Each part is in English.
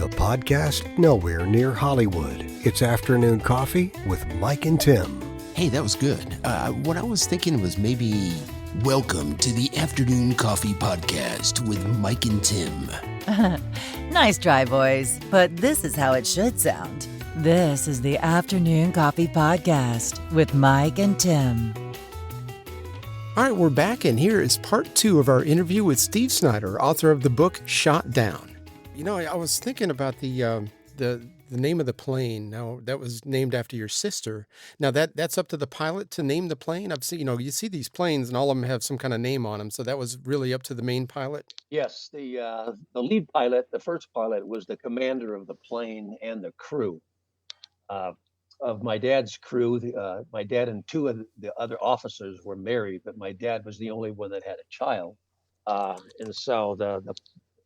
the podcast nowhere near Hollywood. It's Afternoon Coffee with Mike and Tim. Hey, that was good. What I was thinking was maybe welcome to the Afternoon Coffee Podcast with Mike and Tim. Nice try, boys, but this is how it should sound. This is the Afternoon Coffee Podcast with Mike and Tim. All right, we're back, and here is part 2 of our interview with Steve Snyder, author of the book Shot Down. You know, I was thinking about the name of the plane. Now, that was named after your sister. Now, that's up to the pilot to name the plane. I've seen, you see these planes, and all of them have some kind of name on them. So that was really up to the main pilot. Yes, the lead pilot, the first pilot, was the commander of the plane and the crew. Of my dad's crew, my dad and 2 of the other officers were married, but my dad was the only one that had a child. And so the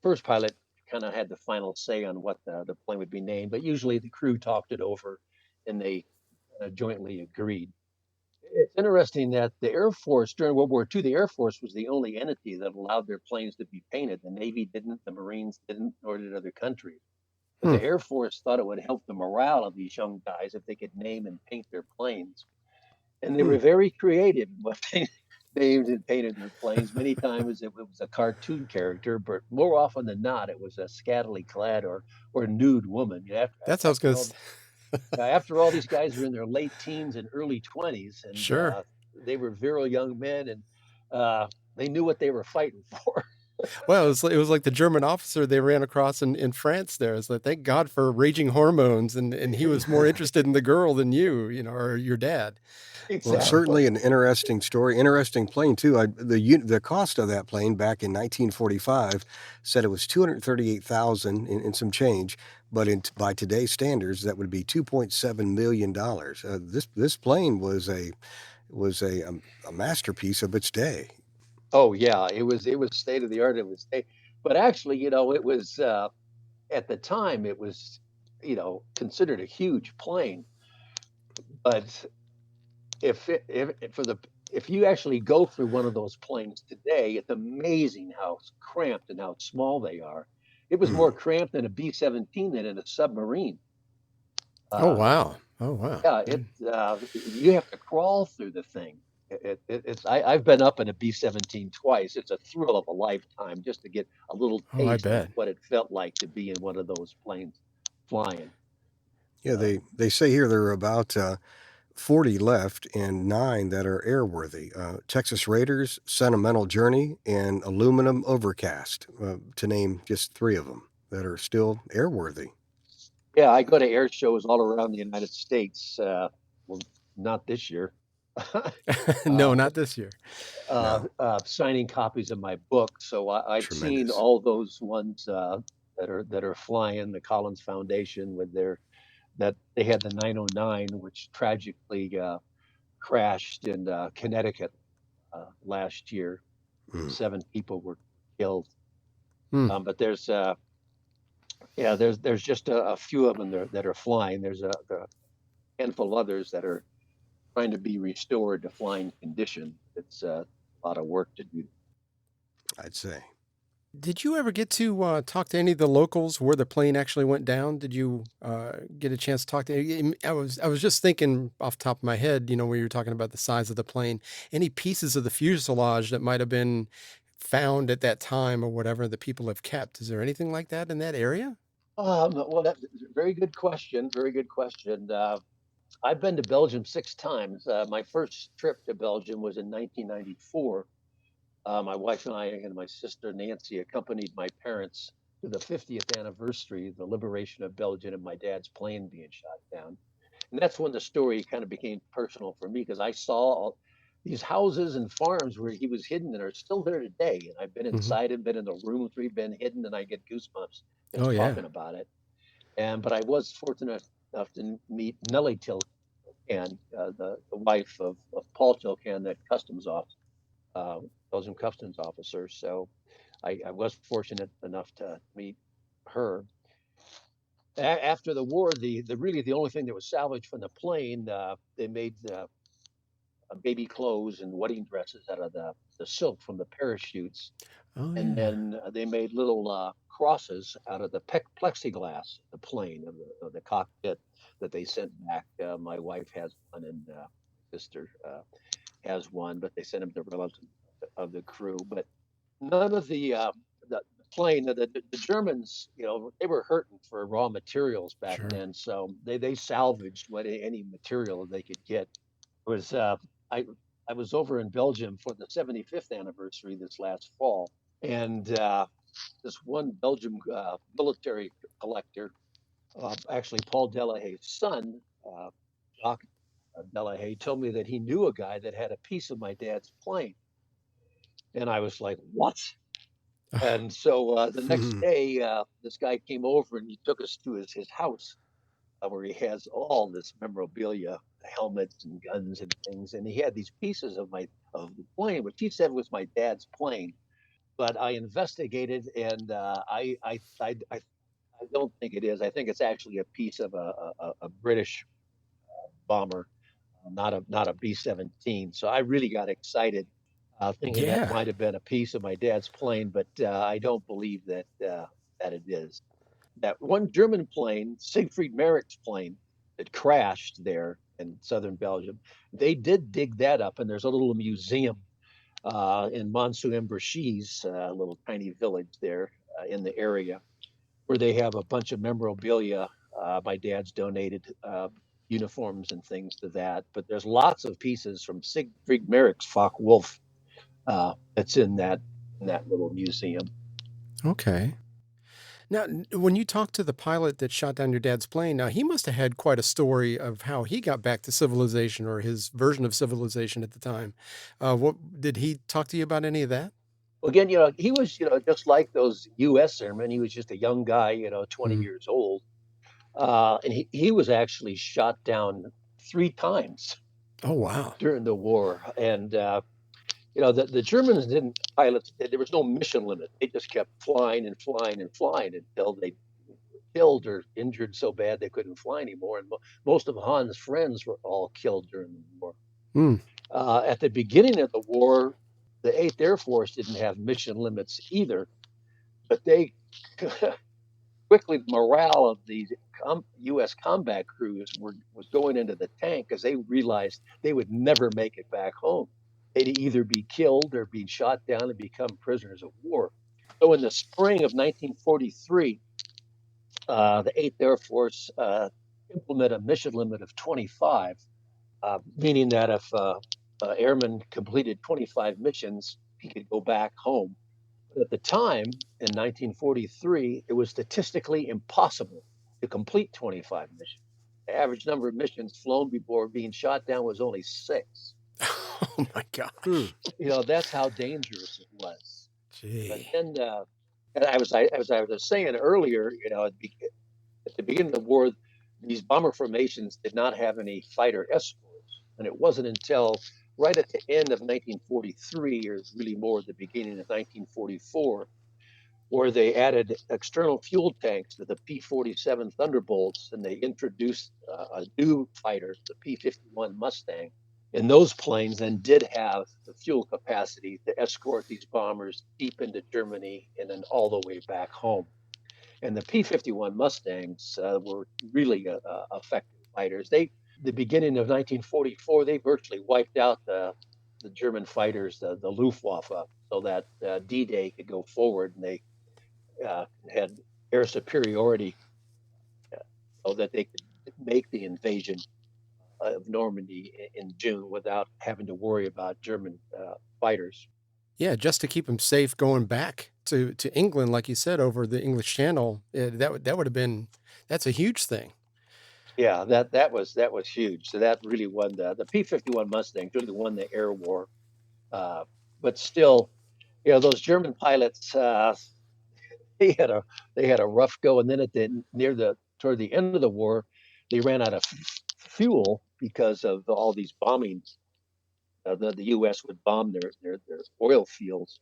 first pilot kind of had the final say on what the plane would be named, but usually the crew talked it over and they jointly agreed. It's interesting that the Air Force, during World War II, the Air Force was the only entity that allowed their planes to be painted. The Navy didn't, the Marines didn't, nor did other countries. But the Air Force thought it would help the morale of these young guys if they could name and paint their planes. And they were very creative in what they named and painted their planes. Many times it was a cartoon character, but more often than not, it was a scantily clad or nude woman. That sounds good. After all, these guys were in their late teens and early 20s, and Sure. they were virile young men, and they knew what they were fighting for. Well, it was like the German officer they ran across in France there. It's like, thank God for raging hormones, and he was more interested in the girl than you, or your dad. Well, certainly an interesting story, interesting plane too. The cost of that plane back in 1945 said it was $238,000 in some change, but by today's standards, that would be $2.7 million. This plane was a masterpiece of its day. Oh yeah, it was state of the art. But actually, it was at the time it was, considered a huge plane. But if you actually go through one of those planes today, it's amazing how cramped and how small they are. It was more cramped than a B-17 than in a submarine. Oh wow! Yeah, you have to crawl through the thing. I've been up in a B-17 twice. It's a thrill of a lifetime just to get a little Oh, I taste of bet. what it felt like to be in one of those planes flying. Yeah, they say here there are about 40 left and 9 that are airworthy. Texas Raiders, Sentimental Journey, and Aluminum Overcast, to name just 3 of them that are still airworthy. Yeah, I go to air shows all around the United States. Well, not this year. No, not this year. Signing copies of my book. So I've seen Tremendous. all those ones that are flying. The Collins Foundation that they had the 909, which tragically crashed in Connecticut last year. 7 people were killed. But there's just a few of them that are flying. There's a handful of others that are trying to be restored to flying condition. It's a lot of work to do. I'd say. Did you ever get to talk to any of the locals where the plane actually went down? Did you get a chance to talk to? I was just thinking off the top of my head, when you were talking about the size of the plane, any pieces of the fuselage that might have been found at that time or whatever that people have kept. Is there anything like that in that area? Well, that's a very good question. Very good question. I've been to Belgium 6 times. My first trip to Belgium was in 1994. My wife and I and my sister Nancy accompanied my parents to the 50th anniversary of the liberation of Belgium and my dad's plane being shot down. And that's when the story kind of became personal for me, because I saw all these houses and farms where he was hidden and are still there today. And I've been inside and been in the rooms where he'd been hidden, and I get goosebumps just Oh yeah. talking about it. But I was fortunate enough to meet Nellie Tilcan, the wife of Paul Tilcan, that Belgium customs officer. So I was fortunate enough to meet her. After the war, the really the only thing that was salvaged from the plane, they made baby clothes and wedding dresses out of the silk from the parachutes. Oh And yeah. then they made little crosses out of the plexiglass, the plane of the cockpit that they sent back. My wife has one, and my sister has one, but they sent them to relatives of the crew. But none of the plane, the Germans, they were hurting for raw materials back Sure. then, so they salvaged any material they could get. It was I I was over in Belgium for the 75th anniversary this last fall, and this one Belgium military collector, actually Paul Delahaye's son, Jacques Delahaye, told me that he knew a guy that had a piece of my dad's plane, and I was like, "What?" And so the next day, this guy came over and he took us to his house where he has all this memorabilia, helmets and guns and things. And he had these pieces of the plane, which he said was my dad's plane. But I investigated, and I don't think it is. I think it's actually a piece of a British bomber, not a B-17. So I really got excited, thinking that Yeah. might have been a piece of my dad's plane, but I don't believe that it is. That one German plane, Siegfried Merrick's plane, that crashed there in southern Belgium. They did dig that up, and there's a little museum in Monceau-en-Bréchez, a little tiny village there in the area, where they have a bunch of memorabilia. My dad's donated uniforms and things to that, but there's lots of pieces from Siegfried Merrick's Focke-Wulf that's in that little museum. Okay. Now, when you talked to the pilot that shot down your dad's plane, now he must have had quite a story of how he got back to civilization or his version of civilization at the time. What did he talk to you about any of that? Again, he was, just like those U.S. airmen. He was just a young guy, 20 Mm. years old, and he was actually shot down 3 times Oh, wow. during the war. And the Germans didn't pilots. There was no mission limit. They just kept flying and flying and flying until they killed or injured so bad they couldn't fly anymore. And most of Han's friends were all killed during the war. Mm. At the beginning of the war, the Eighth Air Force didn't have mission limits either, but they quickly, the morale of these U.S. combat crews was going into the tank because they realized they would never make it back home. They'd either be killed or be shot down and become prisoners of war. So in the spring of 1943, the Eighth Air Force implemented a mission limit of 25, meaning that if airman completed 25 missions, he could go back home. At the time, in 1943, it was statistically impossible to complete 25 missions. The average number of missions flown before being shot down was only 6. Oh, my Hmm. gosh. That's how dangerous it was. But Gee. then, and as I was saying earlier, at the beginning of the war, these bomber formations did not have any fighter escorts, and it wasn't until right at the end of 1943, or really more at the beginning of 1944, where they added external fuel tanks to the P-47 Thunderbolts, and they introduced a new fighter, the P-51 Mustang. And those planes then did have the fuel capacity to escort these bombers deep into Germany and then all the way back home. And the P-51 Mustangs were really effective fighters. The beginning of 1944, they virtually wiped out the German fighters, the Luftwaffe, so that D-Day could go forward, and they had air superiority so that they could make the invasion of Normandy in June without having to worry about German fighters. Yeah, just to keep him safe going back to England, like you said, over the English Channel, that would have been that's a huge thing. Yeah, that was huge. So that really won the P-51 Mustangs really won the air war. Uh, but still, those German pilots, they had a they had a rough go, and then toward the end of the war, they ran out of fuel because of all these bombing. The U.S. would bomb their oil fields,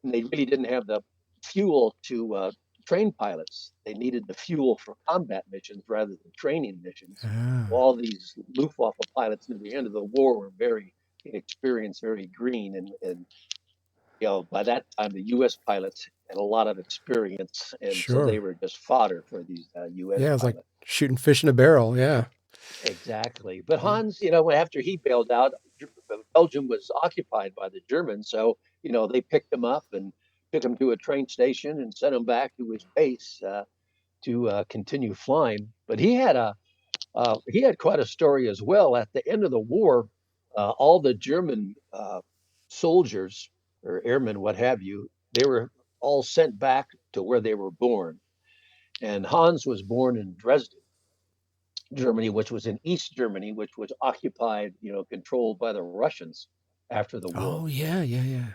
and they really didn't have the fuel to train pilots. They needed the fuel for combat missions rather than training missions. Ah. All these Luftwaffe pilots near the end of the war were very inexperienced, very green, and by that time, the U.S. pilots had a lot of experience, and so they Sure. were just fodder for these U.S. Yeah, it's like pilots. shooting fish in a barrel. Yeah. Exactly. But Yeah. Hans, after he bailed out, Belgium was occupied by the Germans. So, they picked him up and took him to a train station and sent him back to his base to continue flying. But he had quite a story as well. At the end of the war, all the German soldiers or airmen, what have you, they were all sent back to where they were born. And Hans was born in Dresden, Germany, which was in East Germany, which was occupied, controlled by the Russians after the war. Oh, yeah, yeah, yeah.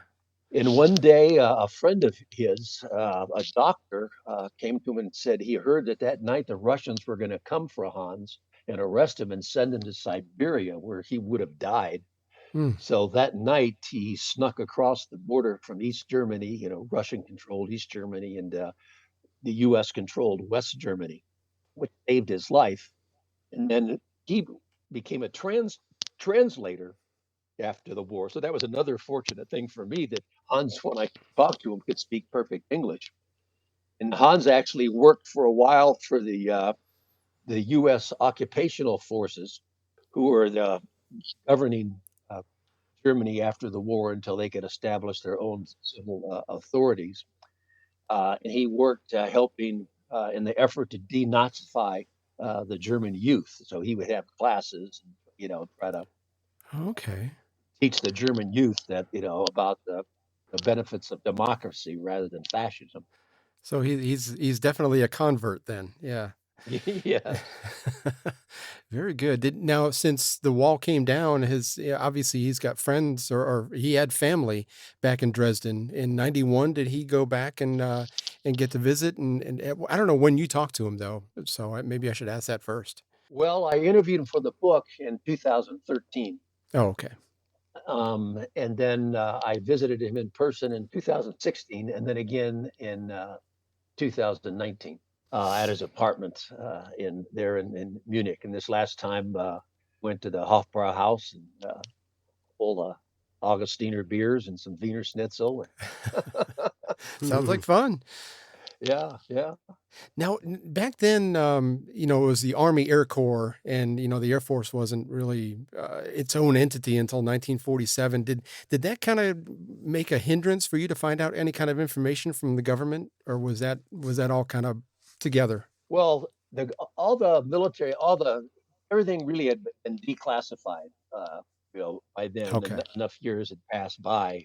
And one day, a friend of his, a doctor, came to him and said he heard that that night the Russians were going to come for Hans and arrest him and send him to Siberia, where he would have died. Hmm. So that night, he snuck across the border from East Germany, Russian controlled East Germany, and the US controlled West Germany, which saved his life. And then he became a translator after the war. So that was another fortunate thing for me that Hans, when I talked to him, could speak perfect English. And Hans actually worked for a while for the U.S. occupational forces, who were the governing Germany after the war until they could establish their own civil authorities. And he worked helping in the effort to denazify the German youth. So he would have classes, try to Okay. teach the German youth that about the benefits of democracy rather than fascism. So he's definitely a convert then. Yeah. Yes. Very good. Now, since the wall came down, yeah, obviously he's got friends or he had family back in Dresden. In 91, did he go back and get to visit? And I don't know when you talked to him though, so maybe I should ask that first. Well, I interviewed him for the book in 2013. Oh, okay. And then I visited him in person in 2016 and then again in 2019 at his apartment in Munich. And this last time went to the Hofbrauhaus and full Augustiner beers and some Wiener Schnitzel. Sounds like fun. Yeah, yeah. Now, back then, it was the Army Air Corps, and the Air Force wasn't really its own entity until 1947. Did that kind of make a hindrance for you to find out any kind of information from the government, or was that all kind of together? Well, all the military, everything really had been declassified. By then, Okay. enough years had passed by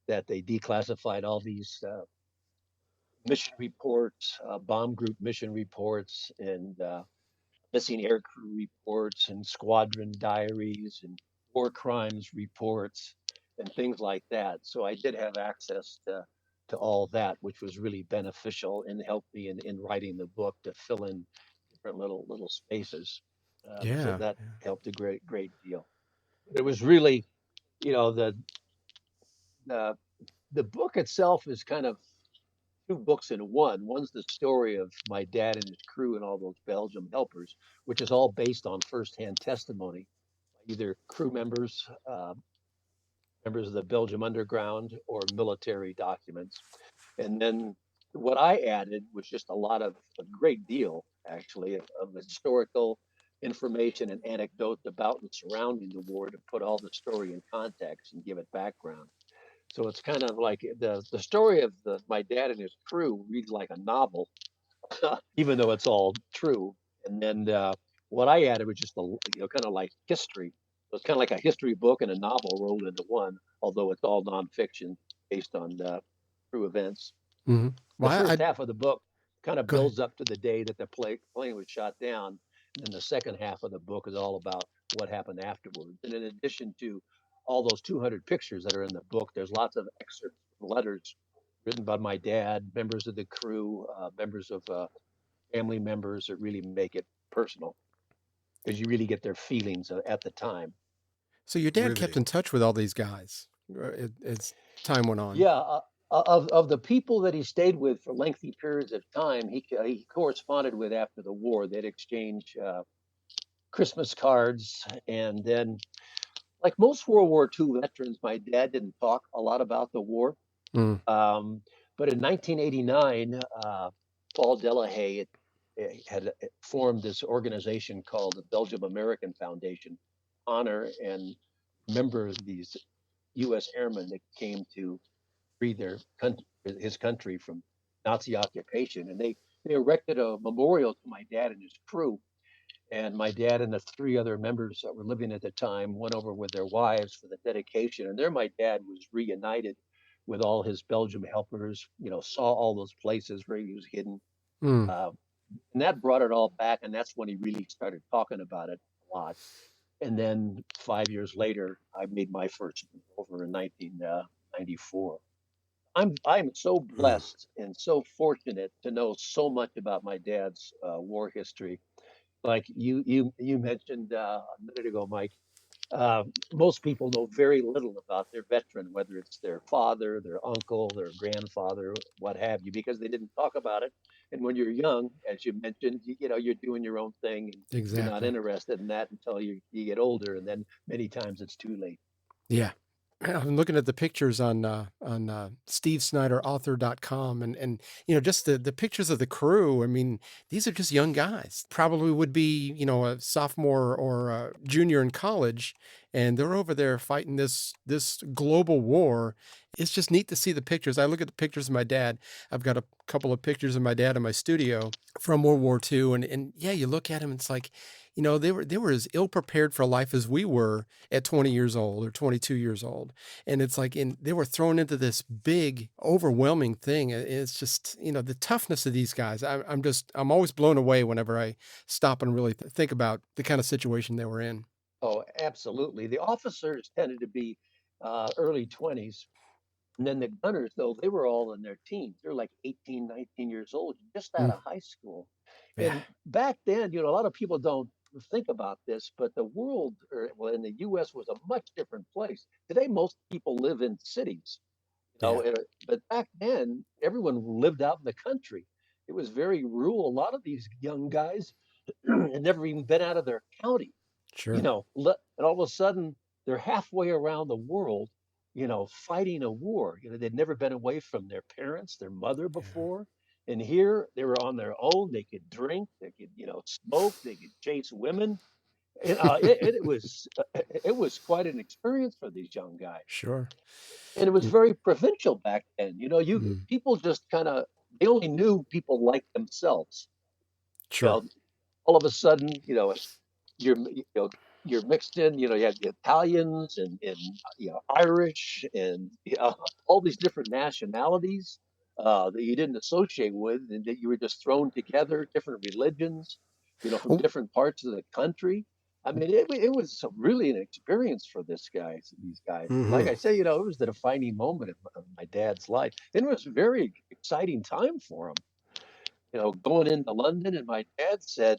that they declassified all these mission reports, bomb group mission reports, and missing aircrew reports, and squadron diaries, and war crimes reports, and things like that. So I did have access to all that, which was really beneficial and helped me in writing the book to fill in different little spaces. So Yeah. that helped a great deal. It was really, you know, the the book itself is kind of two books in one. One's the story of my dad and his crew and all those Belgium helpers, which is all based on firsthand testimony, either crew members, members of the Belgium underground, or military documents. And then what I added was just a great deal, actually, of historical information and anecdotes about and surrounding the war to put all the story in context and give it background. So it's kind of like the story of my dad and his crew reads like a novel, even though it's all true. And then what I added was just kind of like history. So it's kind of like a history book and a novel rolled into one, although it's all nonfiction based on true events. Hmm. The Well, first half of the book kind of go ahead. builds up to the day that the plane was shot down. And then the second half of the book is all about what happened afterwards. And in addition to all those 200 pictures that are in the book, there's lots of excerpts from letters written by my dad, members of the crew, members of family members that really make it personal because you really get their feelings at the time. So your dad kept Riveting. in touch with all these guys as time went on. Yeah, of the people that he stayed with for lengthy periods of time, he corresponded with after the war. They'd exchange Christmas cards, and then like most World War II veterans, my dad didn't talk a lot about the war. Mm, Um, but in 1989, Paul Delahaye had formed this organization called the Belgium American Foundation, honor and remember these U.S. airmen that came to free his country from Nazi occupation, and they erected a memorial to my dad and his crew. And my dad and the three other members that were living at the time went over with their wives for the dedication. And there, my dad was reunited with all his Belgium helpers. Saw all those places where he was hidden, mm. uh, and that brought it all back. And that's when he really started talking about it a lot. And then 5 years later, I made my first move over in 1994. I'm so Mm. blessed and so fortunate to know so much about my dad's war history. Like you mentioned a minute ago, Mike. Most people know very little about their veteran, whether it's their father, their uncle, their grandfather, what have you, because they didn't talk about it. And when you're young, as you mentioned, you're doing your own thing, and you're not Exactly. interested in that until you get older, and then many times it's too late. Yeah. I'm looking at the pictures on stevesnyderauthor.com and just the pictures of the crew. I mean, these are just young guys. Probably would be, a sophomore or a junior in college, and they're over there fighting this global war. It's just neat to see the pictures. I look at the pictures of my dad. I've got a couple of pictures of my dad in my studio from World War II, and yeah, you look at them, it's like, they were as ill prepared for life as we were at 20 years old or 22 years old. And it's like they were thrown into this big, overwhelming thing. It's just, the toughness of these guys. I'm always blown away whenever I stop and really think about the kind of situation they were in. Oh, absolutely. The officers tended to be early 20s. And then the gunners, though, they were all in their teens. They're like 18, 19 years old, just out Mm, of high school. yeah, And back then, a lot of people don't think about this, but the world, well, in the US was a much different place. Today, most people live in cities, yeah, but back then, everyone lived out in the country. It was very rural. A lot of these young guys had never even been out of their county, sure. and all of a sudden they're halfway around the world, fighting a war. They'd never been away from their parents, their mother Yeah, before. And here they were on their own. They could drink, they could, smoke, they could chase women. It was quite an experience for these young guys. sure. And it was Mm, very provincial back then. You mm, people just kind of they only knew people like themselves. You sure. know, all of a sudden, you're mixed in. You have the Italians and Irish and all these different nationalities that you didn't associate with, and that you were just thrown together, different religions, from Oh, different parts of the country. I mean, it was really an experience for these guys. And like Hmm. I say, it was the defining moment of my dad's life. And it was a very exciting time for him, going into London. And my dad said,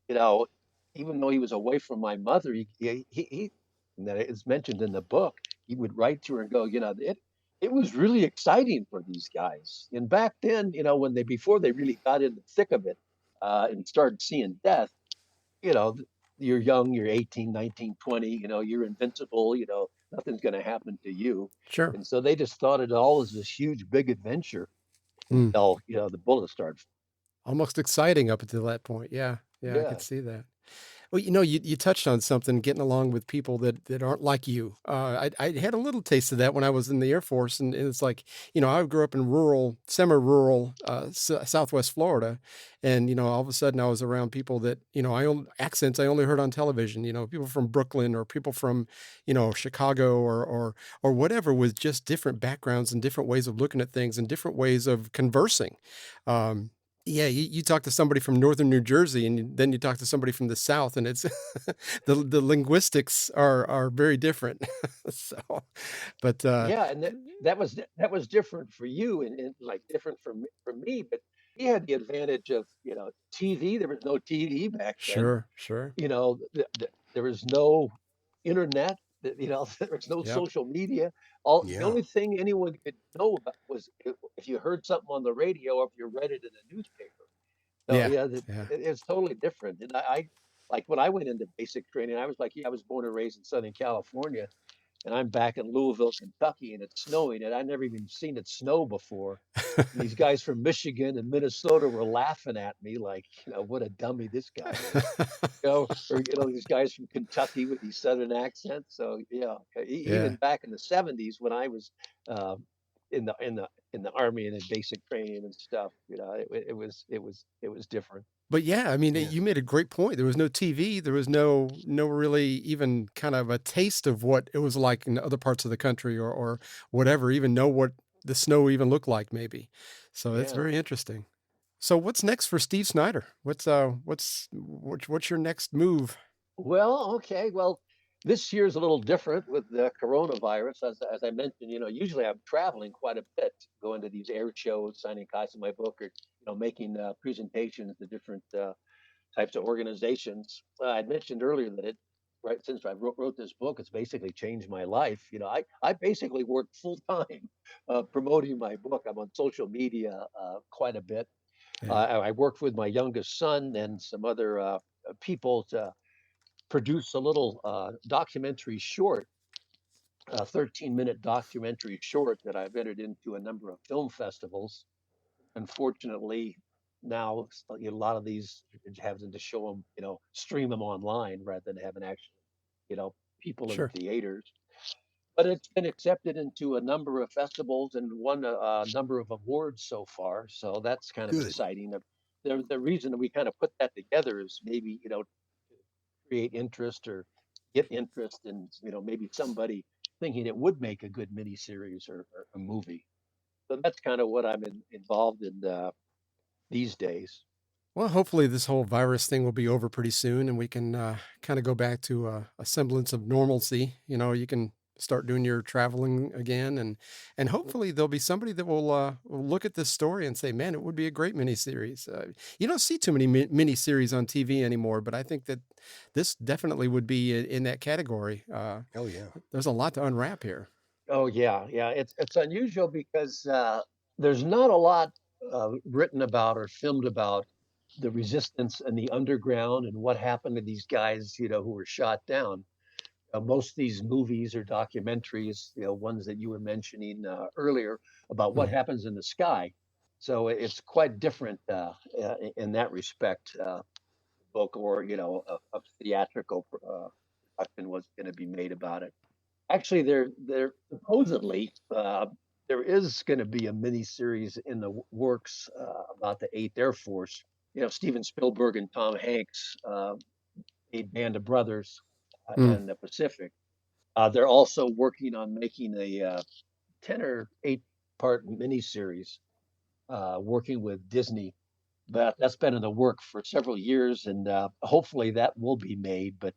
you know, even though he was away from my mother, and that is mentioned in the book, he would write to her and go, it was really exciting for these guys. And back then, before they really got in the thick of it, and started seeing death, you know, you're young, you're 18, 19, 20, you're invincible, nothing's going to happen to you. sure. And so they just thought it all as this huge, big adventure Mm, until, the bullets started. almost exciting up until that point. Yeah, yeah, I could Yeah. see that. Well, you touched on something, getting along with people that aren't like you. I had a little taste of that when I was in the Air Force, and it's like, I grew up in semi-rural Southwest Florida, and all of a sudden I was around people that accents I only heard on television. People from Brooklyn or people from Chicago or whatever, with just different backgrounds and different ways of looking at things and different ways of conversing. Um, yeah, you talk to somebody from northern New Jersey, and then you talk to somebody from the South, and it's the linguistics are very different. So, but Yeah, and that was different for you, and like different from me. But he had the advantage of TV. There was no TV back then. sure, sure, There was no internet. There was no yep, social media. The Yeah. only thing anyone could know about was if you heard something on the radio or if you read it in a newspaper. So yeah, yeah, yeah, it's totally different. And I like when I went into basic training, I was like, yeah, I was born and raised in Southern California, and I'm back in Louisville, Kentucky, and it's snowing, and I never even seen it snow before. And these guys from Michigan and Minnesota were laughing at me like, what a dummy this guy is. Or these guys from Kentucky with these Southern accents. So yeah, even Yeah. back in the '70s when I was uh, in the army and in basic training and stuff, it was different. But yeah, I mean, Yeah. you made a great point. There was no TV. There was no really even kind of a taste of what it was like in other parts of the country or whatever, even know what the snow even looked like maybe. So that's Yeah. very interesting. So what's next for Steve Snyder? What's your next move? Well, okay. Well, this year's a little different with the coronavirus. As I mentioned, usually I'm traveling quite a bit, going to these air shows, signing copies of my book, or making presentations to different types of organizations. I'd mentioned earlier that right since I wrote this book, it's basically changed my life. I basically work full time promoting my book. I'm on social media quite a bit. Yeah, I worked with my youngest son and some other people to produce a little documentary short, a 13-minute documentary short that I've entered into a number of film festivals. Unfortunately, now a lot of these having to show them, stream them online rather than having actual, people in sure. theaters. But it's been accepted into a number of festivals and won a number of awards so far. So that's kind of Good. exciting. The reason that we kind of put that together is maybe, create interest or get interest in, maybe somebody thinking it would make a good miniseries or a movie. So that's kind of what I'm involved in these days. Well, hopefully this whole virus thing will be over pretty soon, and we can kind of go back to a semblance of normalcy. You can start doing your traveling again, and hopefully there'll be somebody that will look at this story and say, "Man, it would be a great miniseries." You don't see too many miniseries on TV anymore, but I think that this definitely would be in that category. Oh yeah. There's a lot to unwrap here. Oh yeah, yeah. It's unusual because there's not a lot written about or filmed about the resistance and the underground and what happened to these guys, who were shot down. Most of these movies or documentaries, ones that you were mentioning earlier about what Mm, happens in the sky. So it's quite different in that respect. Book or a theatrical production was going to be made about it. Actually, there supposedly there is going to be a mini series in the works about the Eighth Air Force. Steven Spielberg and Tom Hanks made Band of Brothers mm. and the Pacific. They're also working on making a 10 or 8 part miniseries, working with Disney. But that's been in the work for several years, and hopefully that will be made. But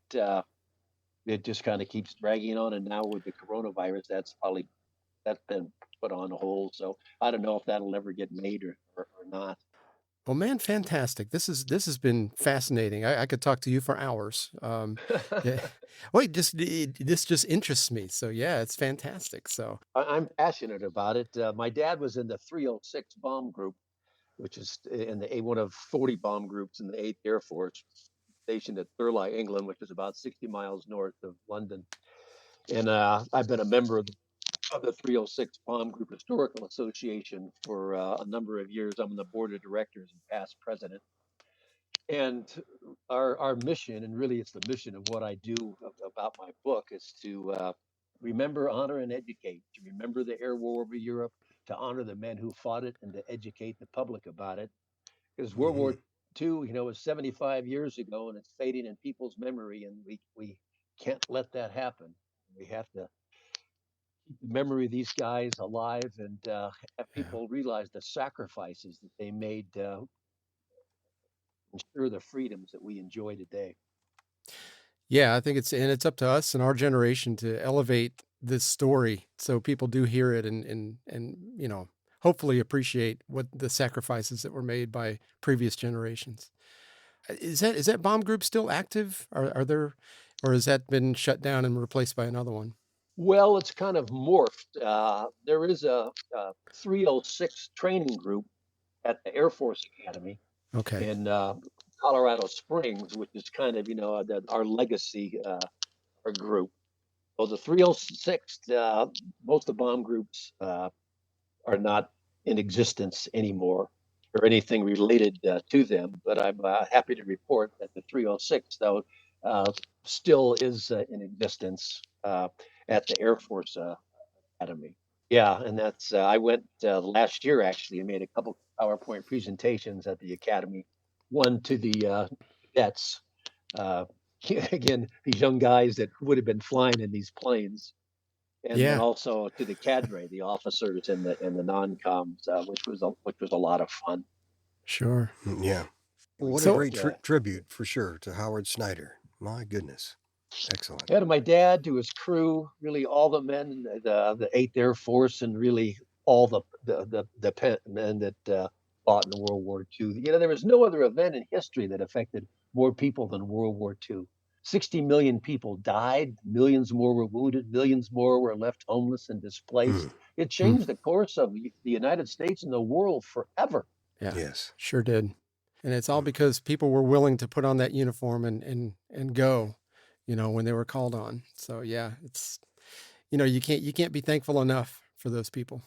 it just kind of keeps dragging on, and now with the coronavirus, that's been put on hold. So I don't know if that'll ever get made or not. Well, man, fantastic. This has been fascinating. I could talk to you for hours. Yeah. Well, this just interests me. So yeah, it's fantastic. So I'm passionate about it. My dad was in the 306 bomb group, which is in one of 40 bomb groups in the 8th Air Force, stationed at Thurlow, England, which is about 60 miles north of London. And I've been a member of the 306 Bomb Group Historical Association for a number of years. I'm on the board of directors and past president. And our mission, and really it's the mission of what I do about my book, is to remember, honor, and educate. To remember the air war over Europe, to honor the men who fought it, and to educate the public about it. Because World Hmm. War II, was 75 years ago, and it's fading in people's memory, and we can't let that happen. We have to keep the memory of these guys alive and have yeah. people realize the sacrifices that they made to ensure the freedoms that we enjoy today. Yeah, I think it's up to us and our generation to elevate this story so people do hear it and hopefully appreciate what the sacrifices that were made by previous generations. Is that bomb group still active? Are there or has that been shut down and replaced by another one? Well, it's kind of morphed. There is a 306 training group at the Air Force Academy Okay. in Colorado Springs, which is kind of, our legacy, our group. Well, the 306, most of the bomb groups are not in existence anymore or anything related to them. But I'm happy to report that the 306, though, still is in existence at the Air Force Academy. Yeah, and that's I went last year actually and made a couple PowerPoint presentations at the Academy. One to the vets, uh, again, these young guys that would have been flying in these planes, and then Yeah, also to the cadre, the officers and the non-coms, which was a lot of fun. sure. Yeah. Well, what a So, great tribute for sure to Howard Snyder. My goodness. Excellent. Yeah, to my dad, to his crew, really all the men, the Eighth Air Force, and really all the men that fought in World War II. There was no other event in history that affected more people than World War II. 60 million people died, millions more were wounded, millions more were left homeless and displaced. Mm, It changed the course of the United States and the world forever. yeah, yes. sure did. And it's all because people were willing to put on that uniform and go, when they were called on. So yeah, it's, you can't be thankful enough for those people.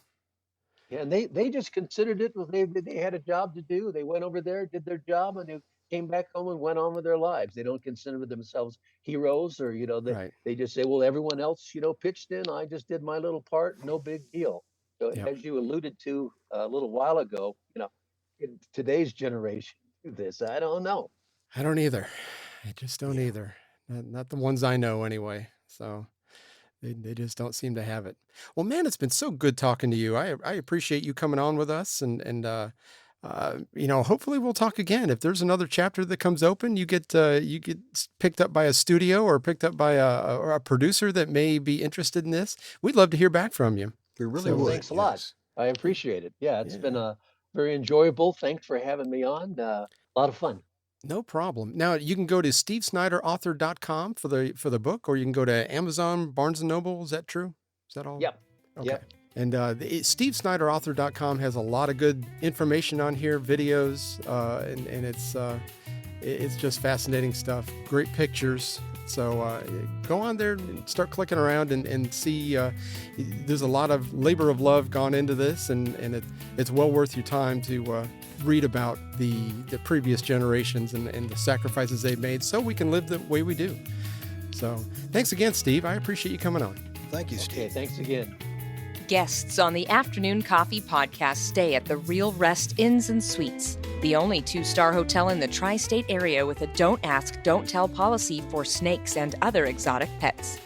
Yeah, and they just considered it was they had a job to do. They went over there, did their job, and they came back home and went on with their lives. They don't consider themselves heroes, or Right. they just say, well, everyone else pitched in. I just did my little part, no big deal. So Yep. as you alluded to a little while ago, in today's generation, do this. I don't know. I don't either. I just don't Yeah. either. Not the ones I know anyway. So they just don't seem to have it. Well, man, it's been so good talking to you. I appreciate you coming on with us, and hopefully we'll talk again. If there's another chapter that comes open, you get picked up by a studio or picked up by a producer that may be interested in this. We'd love to hear back from you. We really So, would. Thanks a lot. Yes. I appreciate it. Yeah, it's been Yeah. very enjoyable. Thanks for having me on. A lot of fun. No problem. Now you can go to stevesnyderauthor.com for the book, or you can go to Amazon, Barnes and Noble. Is that true? Is that all? Yep. Okay. Yep. And stevesnyderauthor.com has a lot of good information on here, videos, and it's just fascinating stuff. Great pictures. So go on there and start clicking around and see. There's a lot of labor of love gone into this, and it's well worth your time to read about the previous generations and the sacrifices they've made, so we can live the way we do. So thanks again, Steve. I appreciate you coming on. Thank you, Steve. Okay, thanks again. Guests on the Afternoon Coffee podcast stay at the Real Rest Inns and Suites, the only 2-star hotel in the tri-state area with a don't ask, don't tell policy for snakes and other exotic pets.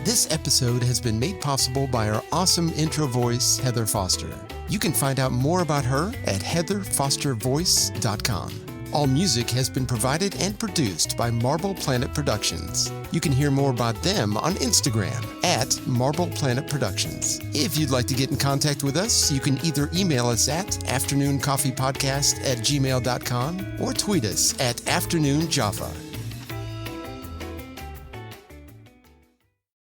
This episode has been made possible by our awesome intro voice, Heather Foster. You can find out more about her at heatherfostervoice.com. All music has been provided and produced by Marble Planet Productions. You can hear more about them on Instagram at Marble Planet Productions. If you'd like to get in contact with us, you can either email us at afternooncoffeepodcast@gmail.com or tweet us at afternoonjava.